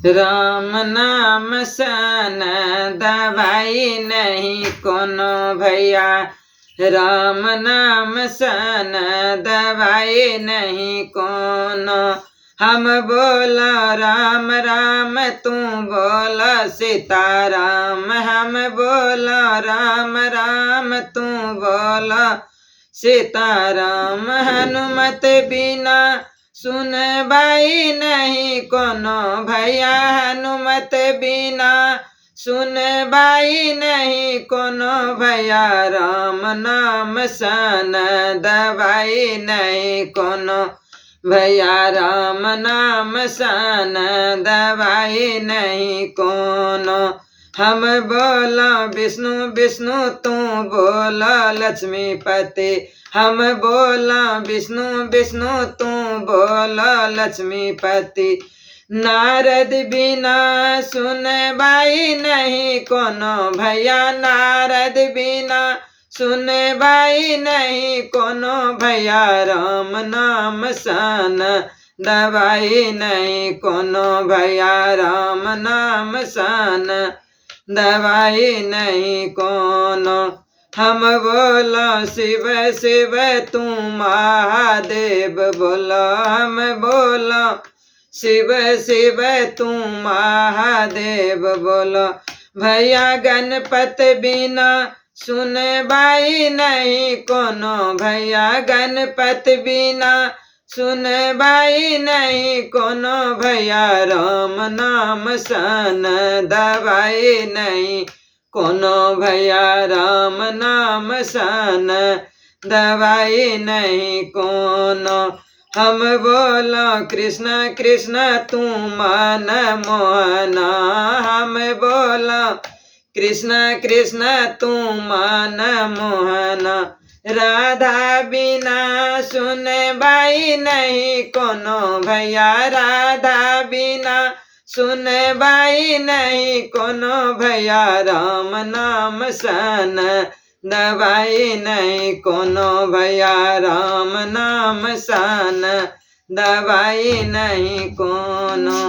राम नाम सन दवाई नहीं कोनो भैया, राम नाम सन दवाई नहीं कोनो। हम बोला राम राम तू बोला सीताराम, हम बोला राम राम तू बोला सीताराम। हनुमत बिना सुन बाई नहीं कोनो भैया, हनुमत बिना सुन बाई नहीं कोनो भैया, राम नाम सन दवाई नहीं कोनो भैया, राम नाम सन दवाई नहीं कोनो। हम बोला विष्णु विष्णु तू बोला लक्ष्मीपति, हम बोला विष्णु विष्णु तू बोला लक्ष्मीपति। नारद बिना सुन बाई नहीं कोनो भैया, नारद बिना सुन बाई नहीं कोनो भैया, राम नाम सन दवाई नहीं कोनो भैया, राम नाम सन दवाई नहीं कोनो। हम बोलो शिव शिव तू महादेव बोलो, हम बोलो शिव शिव तू महादेव बोलो। भैया गणपति बिना सुन बाई नहीं कोनो भैया, गणपति बिना सुन बाई नहीं कोनो भैया, राम नाम सन दवाई नहीं कोनो भैया, राम नाम सन दवाई नहीं कोनो। हम बोलो कृष्ण कृष्ण तू मन मोहना, हम बोलो कृष्ण कृष्ण तू मन मोहना। राधा बिना सुन बाई नहीं कोनो भैया, राधा बिना सुन बाई नहीं कोनो भैया, राम नाम सन दवाई नहीं कोनो भैया, राम नाम सन दवाई नहीं कोनो।